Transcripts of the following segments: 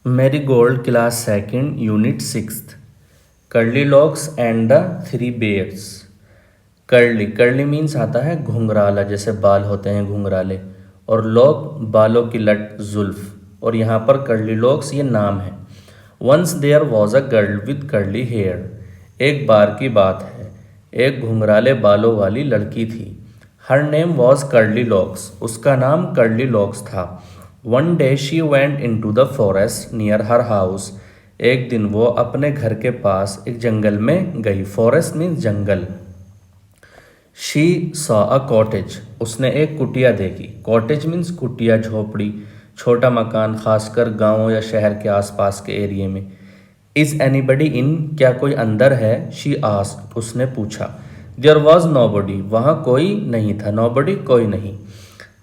Marigold Class 2nd Unit 6th Curlylocks and the Three Bears। Curly means आता है घुंघराला, जैसे बाल होते हैं घुंघराले, और लॉक बालों की लट जुल्फ, और यहाँ पर कर्ली लॉक्स ये नाम है। Once there was a girl with curly hair, एक बार की बात है, एक घुंघराले बालों वाली लड़की थी। Her name was Curly Locks, उसका नाम कर्ली लॉक्स था। One day she went into the forest near her house, एक दिन वो अपने घर के पास एक जंगल में गई। Forest means jungle. She saw a cottage, उसने एक कुटिया देखी। कॉटेज मीन्स कुटिया, झोपड़ी, छोटा मकान, खासकर गांवों या शहर के आसपास के एरिया में। इज एनीबडी इन, क्या कोई अंदर है? शी आस्क्ड, उसने पूछा। देयर वॉज नोबडी, वहाँ कोई नहीं था। नोबडी, कोई नहीं।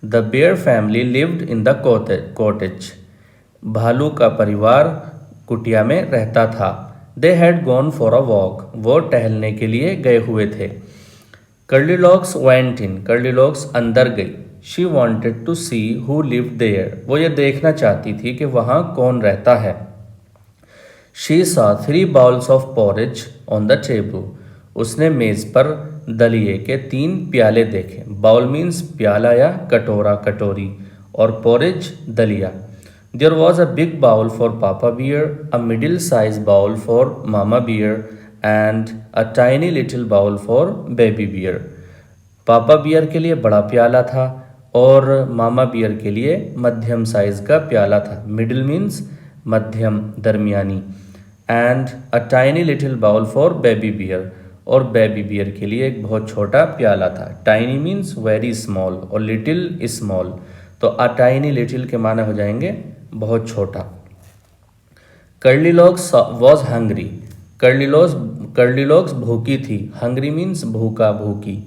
The bear family lived in the cottage, भालू का परिवार कुटिया में रहता था। They had gone for a walk, वो टहलने के लिए गए हुए थे। कर्लीलॉक्स वेंट इन, कर्लीलॉक्स अंदर गई। She wanted to see who lived there, वो ये देखना चाहती थी कि वहाँ कौन रहता है। She saw 3 bowls of porridge on the table, उसने मेज पर दलिए के 3 प्याले देखे। बाउल मीन्स प्याला या कटोरा, कटोरी, और पॉरेज दलिया। There was a big bowl for papa bear, a middle size bowl for mama bear, and a tiny little bowl for baby bear. Papa bear के लिए बड़ा प्याला था और मामा बियर के लिए मध्यम साइज का प्याला था। मिडिल मीन्स मध्यम, दरमियानी, and a tiny little bowl for baby bear, और बेबी बियर के लिए एक बहुत छोटा प्याला था। टाइनी मीन्स वेरी स्मॉल और लिटिल स्मॉल, तो अ टाइनी लिटिल के माने हो जाएंगे बहुत छोटा। कर्लीलॉक्स वॉज हंग्री, कर्लीलॉक्स भूखी थी। हंग्री मीन्स भूखा, भूखी।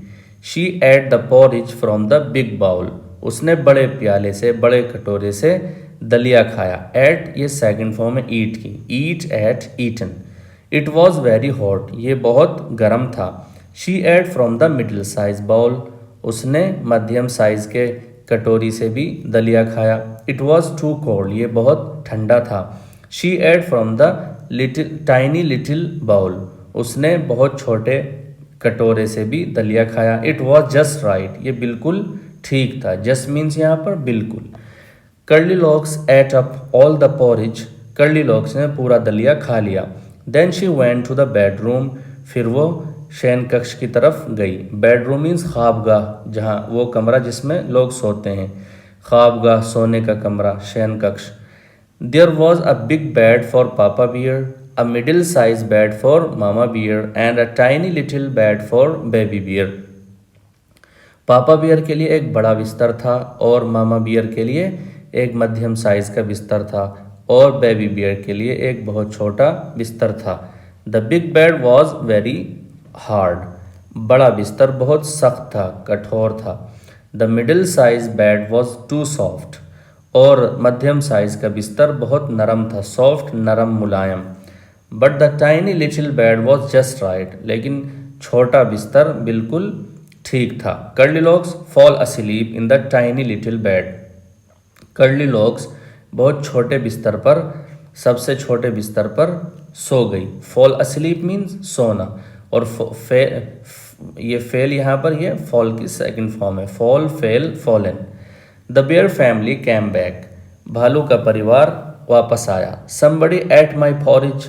She ate the porridge from the big bowl, उसने बड़े प्याले से, बड़े कटोरे से दलिया खाया। एट ये सेकंड फॉर्म है ईट की, eat, ate, eaten. It was very hot, ये बहुत गर्म था। She ate from the middle size bowl, उसने मध्यम साइज के कटोरी से भी दलिया खाया। इट वॉज टू कोल्ड, ये बहुत ठंडा था। She ate from the tiny little bowl, उसने बहुत छोटे कटोरे से भी दलिया खाया। इट वॉज जस्ट राइट, ये बिल्कुल ठीक था। जस्ट मीन्स यहाँ पर बिल्कुल। Curlylocks ate up all the porridge, Curlylocks ने पूरा दलिया खा लिया। Then she went to the bedroom, फिर वो शयन कक्ष की तरफ गई। बेडरूम मीन्स ख्वाबगाह, जहाँ वो कमरा जिसमें लोग सोते हैं। ख्वाबगाह, सोने का कमरा, शयन कक्ष। There was a big bed for papa bear, a middle size bed for mama bear, and a tiny little bed for baby bear. Papa bear के लिए एक बड़ा बिस्तर था और मामा बियर के लिए एक मध्यम साइज का बिस्तर था, और बेबी बियर के लिए एक बहुत छोटा बिस्तर था। The big bed was very hard, बड़ा बिस्तर बहुत सख्त था, कठोर था। The middle size bed was too soft, और मध्यम साइज का बिस्तर बहुत नरम था, सॉफ्ट, नरम, मुलायम। But the tiny little bed was just right, लेकिन छोटा बिस्तर बिल्कुल ठीक था। Curlylocks fall asleep in the tiny little bed, Curlylocks बहुत छोटे बिस्तर पर, सबसे छोटे बिस्तर पर सो गई। फॉल asleep मीन्स सोना, और ये फेल यहाँ पर ये फॉल की सेकंड फॉर्म है। Fall, fell, fallen. The bear family came back, भालू का परिवार वापस आया। Somebody ate my porridge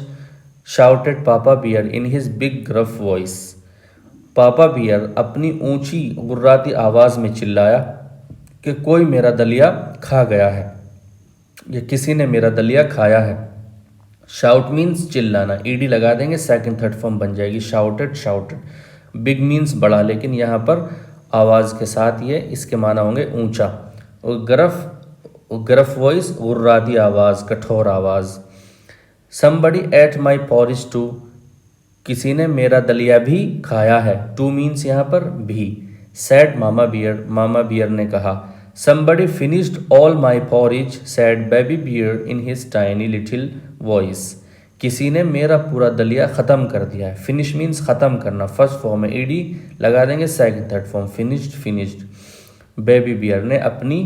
shouted papa bear in his big gruff voice, papa bear अपनी ऊंची गुर्राती आवाज़ में चिल्लाया कि कोई मेरा दलिया खा गया है, या किसी ने मेरा दलिया खाया है। शाउट मीन्स चिल्लाना, ईडी लगा देंगे, सेकंड थर्ड फॉर्म बन जाएगी शाउटेड, शाउटेड। बिग मीन्स बड़ा, लेकिन यहाँ पर आवाज़ के साथ ये इसके माना होंगे ऊंचा। और ग्रफ वॉइस, गुर्राती आवाज़, कठोर आवाज़। Somebody ate my porridge too, किसी ने मेरा दलिया भी खाया है। टू मीन्स यहाँ पर भी। Said Mama Bear, Mama Bear ने कहा। Somebody finished all my porridge said Baby Bear in his tiny little voice, किसी ने मेरा पूरा दलिया ख़त्म कर दिया है। फिनिश मीन्स ख़त्म करना, फर्स्ट फॉर्म में ईडी लगा देंगे, second third form, finished, finished. Baby Bear ने अपनी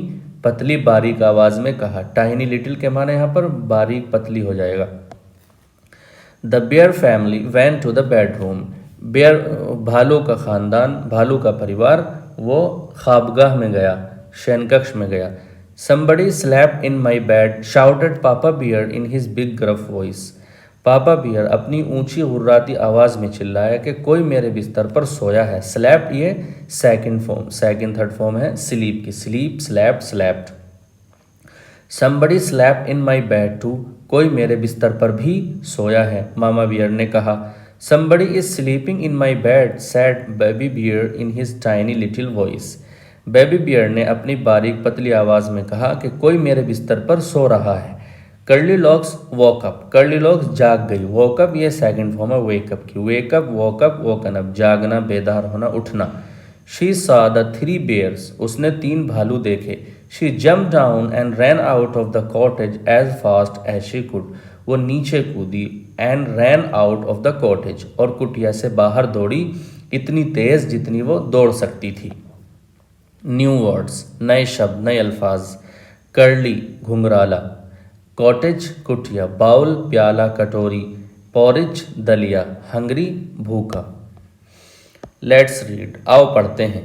पतली बारीक आवाज में कहा। टाइनी लिटिल के माने यहाँ पर बारीक पतली हो जाएगा। The bear family went to the bedroom. Bear भालू का खानदान, भालू का परिवार वो ख्वाबगाह में गया, शयनकक्ष में गया। Somebody slept in my bed, shouted Papa Bear in his big gruff voice. पापा बियर अपनी ऊंची हुर्राती आवाज में चिल्लाया कि कोई मेरे बिस्तर पर सोया है। स्लैप्ड ये सेकंड थर्ड फॉर्म है स्लीप की। Sleep, slapped, slapped. Somebody slept in my bed too. कोई मेरे बिस्तर पर भी सोया है, मामा बियर ने कहा। Somebody is sleeping in my bed, said Baby Bear in his tiny little voice. Baby Bear ने अपनी बारीक पतली आवाज में कहा कि कोई मेरे बिस्तर पर सो रहा है। Curly Locks woke up. Curly Locks जाग गई। वॉक अप ये सेकंड फॉर्म है वेकअप की। वेकअप, वॉकअप, वोकन अप, जागना, बेदार होना, उठना। She saw the three bears. उसने तीन भालू देखे। She jump down and ran out of the cottage as fast as she could. वो नीचे कूदी and ran out of the cottage, और कुटिया से बाहर दौड़ी इतनी तेज जितनी वो दौड़ सकती थी। न्यू वर्ड्स, नए शब्द, नए अल्फाज। कर्ली घुंघराला, कॉटेज कुटिया, बाउल प्याला कटोरी, पॉरिज दलिया, हंगरी भूखा। लेट्स रीड, आओ पढ़ते हैं।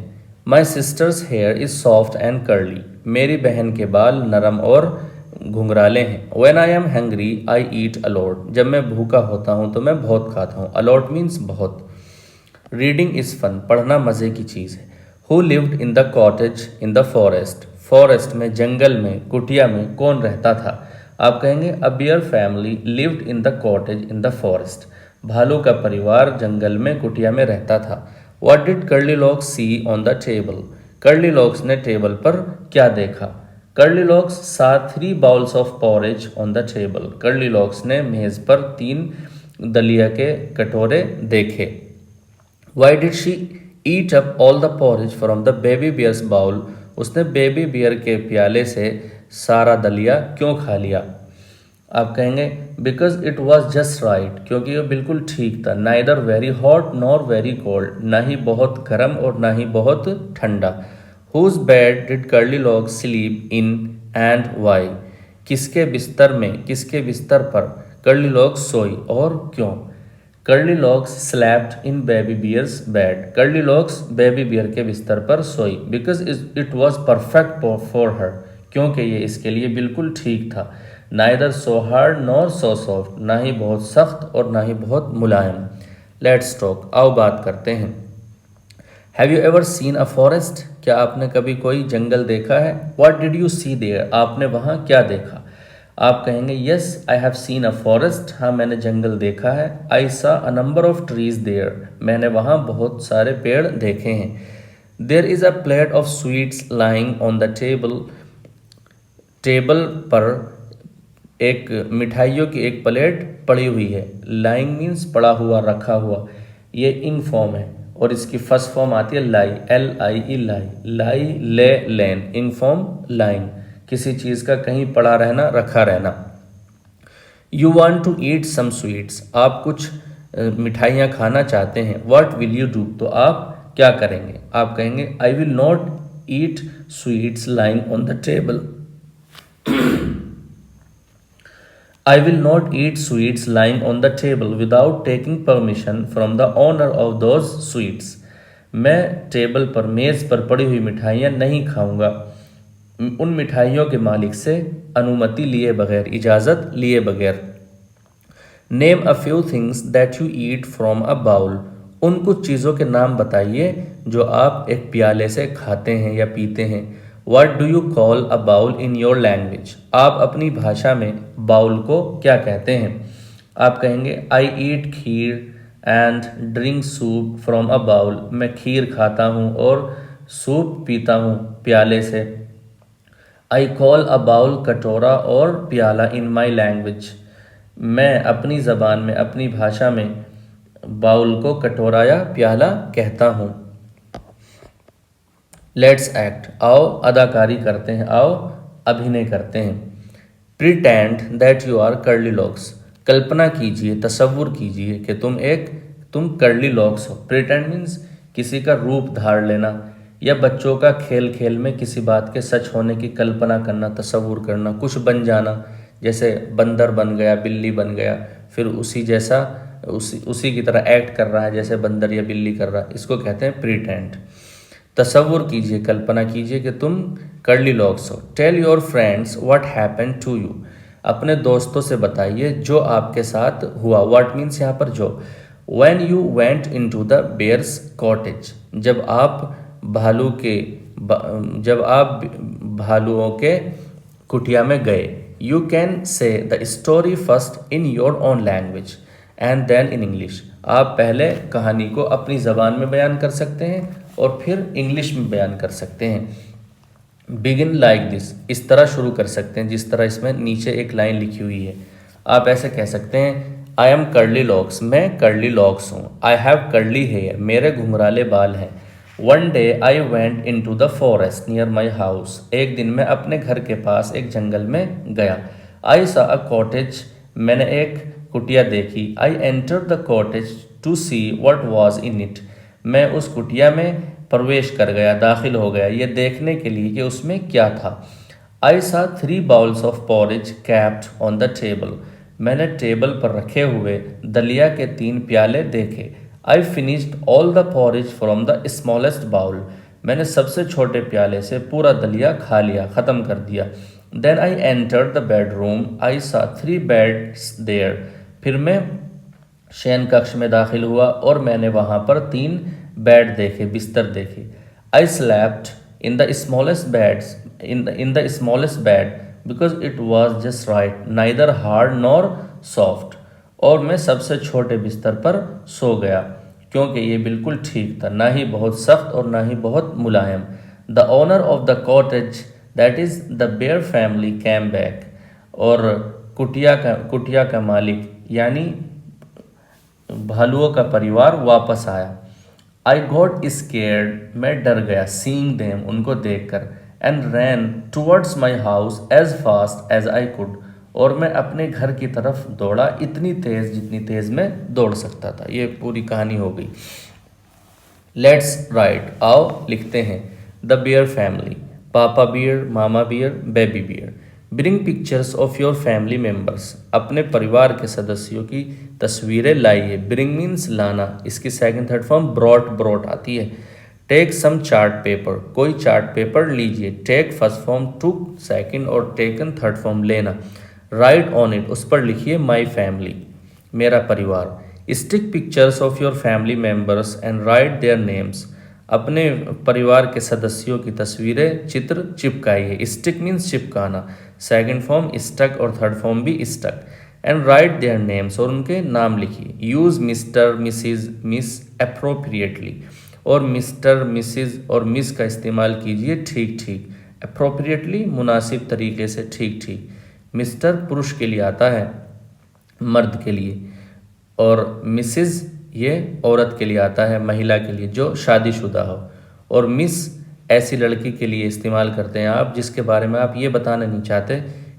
My sister's hair is soft and curly. मेरी बहन के बाल नरम और घुंघराले हैं। When I am hungry I eat a lot. जब मैं भूखा होता हूँ तो मैं बहुत खाता हूँ। अलॉट मीन्स बहुत। रीडिंग इज फन, पढ़ना मज़े की चीज़ है। Who lived in the cottage in the forest. Forest में, जंगल में, कुटिया में कौन रहता था? आप कहेंगे a bear family lived in the cottage in the forest. भालू का परिवार जंगल में, कुटिया में रहता था। What did Curly Locks see on the table. Curly Locks ने टेबल पर क्या देखा? Curly Locks saw 3 bowls of porridge on the table. Curly Locks ने मेज पर 3 दलिया के कटोरे देखे। Why did she eat up all the porridge from the baby bears bowl. उसने बेबी बियर के प्याले से सारा दलिया क्यों खा लिया? आप कहेंगे because it was just right, क्योंकि ये बिल्कुल ठीक था। Neither very hot nor very cold, ना ही बहुत गर्म और ना ही बहुत ठंडा। Whose bed did Curly Lock sleep in and why. किसके बिस्तर में, किसके बिस्तर पर कर्ली लॉक सोई और क्यों? Curly Locks slept in Baby Bear's bed. Curly Locks Baby beer के बिस्तर पर सोई। Because it was perfect for her, क्योंकि ये इसके लिए बिल्कुल ठीक था। Neither so hard nor so soft, ना ही बहुत सख्त और ना ही बहुत मुलायम। लेट्स टॉक, आओ बात करते हैं। Have you ever seen a forest. क्या आपने कभी कोई जंगल देखा है? What did you see there. आपने वहाँ क्या देखा? आप कहेंगे yes I have seen a forest. हाँ, मैंने जंगल देखा है। I saw a number of trees there. मैंने वहाँ बहुत सारे पेड़ देखे हैं। There is a plate of sweets lying on the table. Table पर एक मिठाइयों की एक प्लेट पड़ी हुई है। लाइंग मीन्स पड़ा हुआ, रखा हुआ। ये इन फॉर्म है और इसकी फर्स्ट फॉर्म आती है लाई, LIE लाई। लाई, ले, लेन, इन फॉर्म लाइंग, किसी चीज़ का कहीं पड़ा रहना, रखा रहना। You want to eat some sweets. आप कुछ मिठाइयाँ खाना चाहते हैं। What will you do. तो आप क्या करेंगे? आप कहेंगे I will not eat sweets lying on the table. I will not eat sweets lying on the table without taking permission from the owner of those sweets. मैं table पर, मेज़ पर पड़ी हुई मिठाइयाँ नहीं खाऊंगा उन मिठाइयों के मालिक से अनुमति लिए बगैर, इजाज़त लिए बगैर। Name a few things that you eat from a bowl. उन कुछ चीज़ों के नाम बताइए जो आप एक प्याले से खाते हैं या पीते हैं। What do you call a bowl in your language? आप अपनी भाषा में बाउल को क्या कहते हैं? आप कहेंगे I eat kheer and drink soup from a bowl. मैं खीर खाता हूँ और सूप पीता हूँ प्याले से। I call a bowl कटोरा और प्याला in my language. मैं अपनी ज़बान में, अपनी भाषा में बाउल को कटोरा या प्याला कहता हूँ। लेट्स एक्ट, आओ अदाकारी करते हैं, आओ अभिनय करते हैं। Pretend that you are Curly Locks. कल्पना कीजिए, तसव्वुर कीजिए कि तुम कर्ली लॉक्स हो। प्रिटेंड मीन्स किसी का रूप धार लेना, या बच्चों का खेल खेल में किसी बात के सच होने की कल्पना करना, तसव्वुर करना, कुछ बन जाना, जैसे बंदर बन गया, बिल्ली बन गया, फिर उसी जैसा उसी की तरह एक्ट कर रहा है जैसे बंदर या बिल्ली कर रहा है, इसको कहते हैं प्रीटेंड। तसव्वुर कीजिए, कल्पना कीजिए कि तुम कर्ली लॉक्स हो। Tell your friends what happened to you, अपने दोस्तों से बताइए जो आपके साथ हुआ। व्हाट मीन्स यहाँ पर जो। When you went into the bears' cottage, जब आप भालुओं के कुटिया में गए। You can say the story first in your own language and then in English, आप पहले कहानी को अपनी ज़बान में बयान कर सकते हैं और फिर इंग्लिश में बयान कर सकते हैं। बिगिन लाइक दिस, इस तरह शुरू कर सकते हैं जिस तरह इसमें नीचे एक लाइन लिखी हुई है। आप ऐसे कह सकते हैं, आई एम कर्ली लॉक्स, मैं कर्ली लॉक्स हूँ। आई हैव कर्ली हेयर, मेरे घुंघराले बाल हैं। One day I went into the forest near my house, एक दिन मैं अपने घर के पास एक जंगल में गया। आई सा अ कॉटेज, मैंने एक कुटिया देखी। I enter the cottage to see what was in it, मैं उस कुटिया में प्रवेश कर गया, दाखिल हो गया, ये देखने के लिए कि उसमें क्या था। I saw 3 bowls of porridge kept on the table, मैंने टेबल पर रखे हुए दलिया के 3 प्याले देखे। I finished all the porridge from the smallest bowl, मैंने सबसे छोटे प्याले से पूरा दलिया खा लिया, ख़त्म कर दिया। Then I entered the bedroom, I saw 3 beds there, फिर मैं शयन कक्ष में दाखिल हुआ और मैंने वहाँ पर 3 बेड देखे, बिस्तर देखे। I slept in the smallest beds in the smallest bed because it was just right, neither hard nor soft, और मैं सबसे छोटे बिस्तर पर सो गया क्योंकि ये बिल्कुल ठीक था, ना ही बहुत सख्त और ना ही बहुत मुलायम। The owner of the cottage that is the bear family came back, और कुटिया का मालिक यानी भालुओं का परिवार वापस आया। आई गॉट स्केर्ड, मैं डर गया, सीइंग देम, उनको देखकर, and ran towards my house as fast as I could, और मैं अपने घर की तरफ दौड़ा इतनी तेज़ जितनी तेज़ मैं दौड़ सकता था। ये पूरी कहानी हो गई। लेट्स राइट, आओ लिखते हैं। The bear family, Papa Bear, Mama Bear, Baby Bear. Bring pictures of your family members, अपने परिवार के सदस्यों की तस्वीरें लाइए। ब्रिंग मीन्स लाना, इसकी सेकंड थर्ड फॉर्म ब्रॉट आती है। टेक सम चार्ट पेपर, कोई चार्ट पेपर लीजिए। Take first form took, second और टेकन थर्ड फॉर्म लेना। राइट ऑन इट, उस पर लिखिए माई फैमिली, मेरा परिवार। Stick pictures of your family members and write their names, अपने परिवार के सदस्यों की तस्वीरें, चित्र चिपकाइए। स्टिक मीन्स चिपकाना, सेकंड फॉर्म स्टक और थर्ड फॉर्म भी stuck. And write their names, और उनके नाम लिखिए। Use mister, Mrs, miss appropriately, और मिस्टर, मिसिज और मिस का इस्तेमाल कीजिए ठीक ठीक। अप्रोप्रिएटली मुनासिब तरीके से, ठीक ठीक। मिस्टर पुरुष के लिए आता है, मर्द के लिए, और मिसिज ये औरत के लिए आता है, महिला के लिए जो शादीशुदा हो। और मिस ऐसी लड़की के लिए इस्तेमाल करते हैं आप जिसके बारे में आप ये बताना नहीं चाहते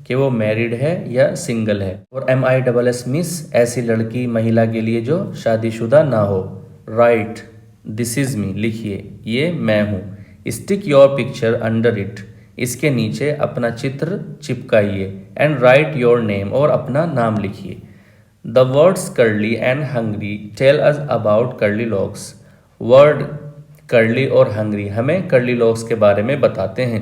कि वो मैरिड है या सिंगल है। और MISS मिस, ऐसी लड़की, महिला के लिए जो शादीशुदा ना हो। राइट दिस इज़ मी, लिखिए ये मैं हूँ। Stick your picture under it, इसके नीचे अपना चित्र चिपकाइए। एंड राइट योर नेम, और अपना नाम लिखिए। The words curly and hungry tell us about Curly Locks, word curly और हंग्री हमें कर्ली लॉक्स के बारे में बताते हैं।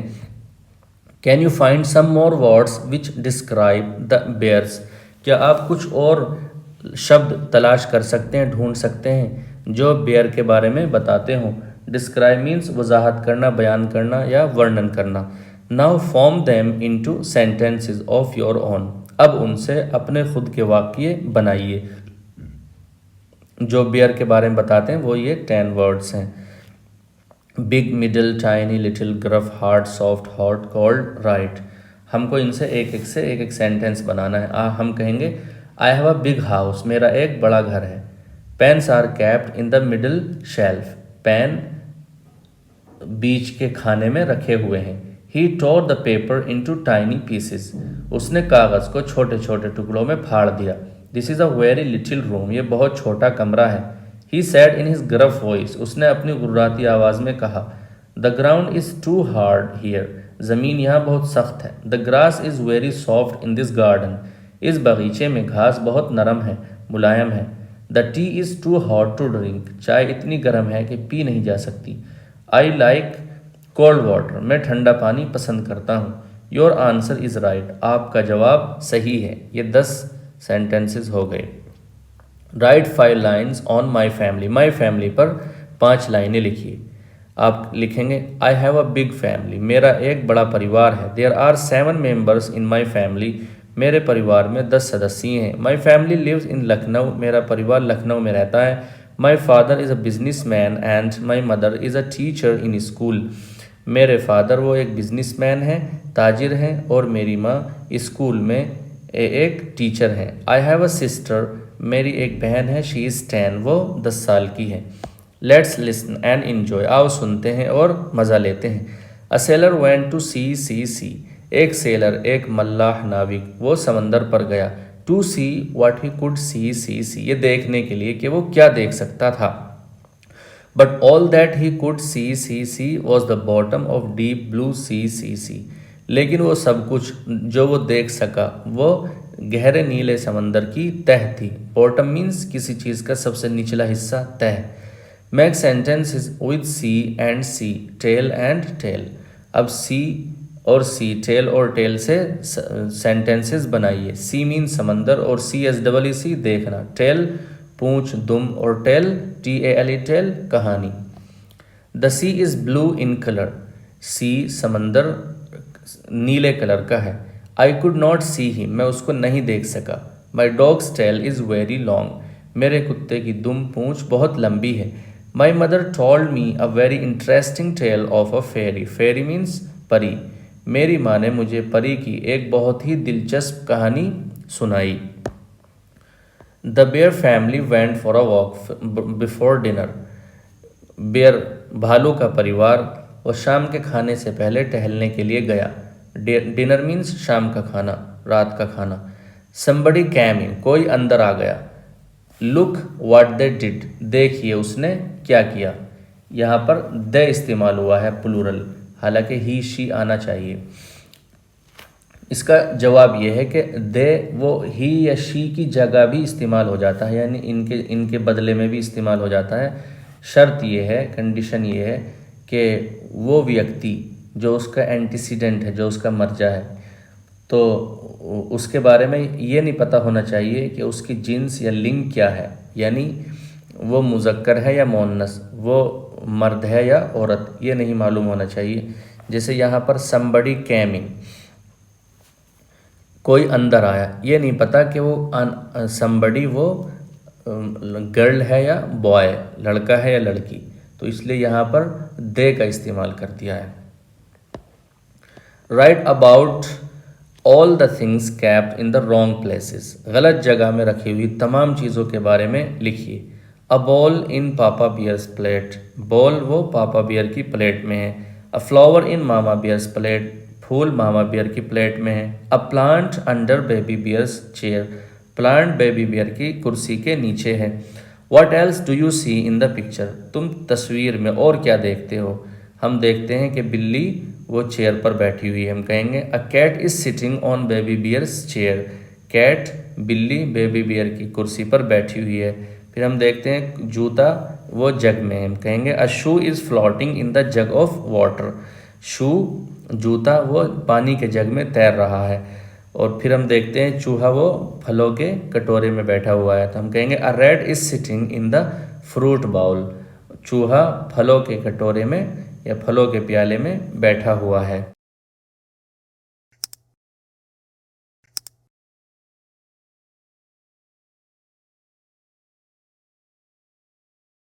Can you find some more words which describe the bears, क्या आप कुछ और शब्द तलाश कर सकते हैं, ढूंढ सकते हैं जो बेयर के बारे में बताते हों। डिस्क्राइब मीन्स वजाहत करना, बयान करना या वर्णन करना। Now form them into sentences of your own, अब उनसे अपने खुद के वाक्य बनाइए। जो बेयर के बारे में बताते हैं वो ये 10 वर्ड्स हैं। Big, middle, tiny, little, gruff, hard, soft, hot, cold, right. हमको इनसे एक एक सेंटेंस बनाना है। हम कहेंगे I have a big house, मेरा एक बड़ा घर है। Pens are kept in the middle shelf, pen बीच के खाने में रखे हुए हैं। He tore the paper into tiny pieces, उसने कागज़ को छोटे छोटे टुकड़ों में फाड़ दिया। This is a very little room, ये बहुत छोटा कमरा है। He said in his gruff voice, उसने अपनी गुर्राती आवाज़ में कहा। The ground is too hard here, ज़मीन यहाँ बहुत सख्त है। The grass is very soft in this garden, इस बगीचे में घास बहुत नरम है, मुलायम है। The tea is too hot to drink, चाय इतनी गर्म है कि पी नहीं जा सकती। आई लाइक कोल्ड वाटर, मैं ठंडा पानी पसंद करता हूँ। योर आंसर इज़ राइट, आपका जवाब सही है। ये 10 सेंटेंसेस हो गए। Write 5 lines on my family, my family पर 5 लाइनें लिखिए। आप लिखेंगे I have a big family, मेरा एक बड़ा परिवार है। There are 7 members in my family, मेरे परिवार में 10 सदस्य हैं। My family lives in Lucknow, मेरा परिवार लखनऊ में रहता है। My father is a businessman and my mother is a teacher in school, मेरे फादर वो एक बिजनेसमैन हैं, ताजिर हैं, और मेरी माँ स्कूल में एक टीचर हैं। आई हैव अ सिस्टर, मेरी एक बहन है, शी इज़ 10, वो 10 साल की है। लेट्स लिसन एंड इन्जॉय, आओ सुनते हैं और मज़ा लेते हैं। A sailor went to sea, एक सेलर, एक मल्लाह नाविक, वो समंदर पर गया। To see what he could see, ये देखने के लिए कि वो क्या देख सकता था। But all that he could see was the bottom of deep blue sea, लेकिन वो सब कुछ जो वो देख सका वो गहरे नीले समंदर की तह थी। बॉटम मीन्स किसी चीज़ का सबसे निचला हिस्सा, तह। Make sentences with sea and see, tell and tale. अब सी और सी, टेल और टेल से सेंटेंसेस बनाइए। सी मीन समंदर और CSEE देखना, टेल पूंछ दुम, और टेल TALE टेल कहानी। The sea is blue in colour, sea समंदर नीले कलर का है। I could not see him, मैं उसको नहीं देख सका। My dog's tail is very long, मेरे कुत्ते की दुम पूंछ बहुत लंबी है। My mother told me a very interesting tale of a fairy, fairy means परी, मेरी माँ ने मुझे परी की एक बहुत ही दिलचस्प कहानी सुनाई। The bear family went for a walk before dinner, bear भालू का परिवार वो शाम के खाने से पहले टहलने के लिए गया। डिनर मीन्स शाम का खाना, रात का खाना। समबडी कैम इन, कोई अंदर आ गया। लुक व्हाट दे डिड, देखिए उसने क्या किया। यहाँ पर दे इस्तेमाल हुआ है प्लूरल, हालांकि ही शी आना चाहिए। इसका जवाब ये है कि दे वो ही या शी की जगह भी इस्तेमाल हो जाता है, यानी इनके बदले में भी इस्तेमाल हो जाता है। शर्त ये है, कंडीशन ये है कि वो व्यक्ति जो उसका एंटीसीडेंट है, जो उसका मर्जा है, तो उसके बारे में ये नहीं पता होना चाहिए कि उसकी जिन्स या लिंग क्या है, यानी वो मुज़क्कर है या मुअन्नस, वो मर्द है या औरत, ये नहीं मालूम होना चाहिए। जैसे यहाँ पर समबडी कैम इन, कोई अंदर आया, ये नहीं पता कि वो समबडी वो गर्ल है या बॉय, लड़का है या लड़की, तो इसलिए यहाँ पर दे का इस्तेमाल कर दिया है। Right about all the things kept in the wrong places, गलत जगह में रखी हुई तमाम चीज़ों के बारे में लिखिए। अ बॉल इन पापा बियर्स प्लेट, बॉल वो पापा बियर की प्लेट में है। A flower in Mama Bear's plate, फूल मामा बियर की प्लेट में है। A plant under Baby Bear's chair, plant Baby Bear की कुर्सी के नीचे है। What else do you see in the picture, तुम तस्वीर में और क्या देखते हो। हम देखते हैं कि बिल्ली वो चेयर पर बैठी हुई है, हम कहेंगे a cat is sitting on Baby Bear's chair, cat बिल्ली बेबी बियर की कुर्सी पर बैठी हुई है। फिर हम देखते हैं जूता वो जग में है, हम कहेंगे a shoe is floating in the jug of water, shoe जूता वो पानी के जग में तैर रहा है। और फिर हम देखते हैं चूहा वो फलों के कटोरे में बैठा हुआ है, तो हम कहेंगे a rat is sitting in the fruit bowl, चूहा फलों के कटोरे में या फलों के प्याले में बैठा हुआ है।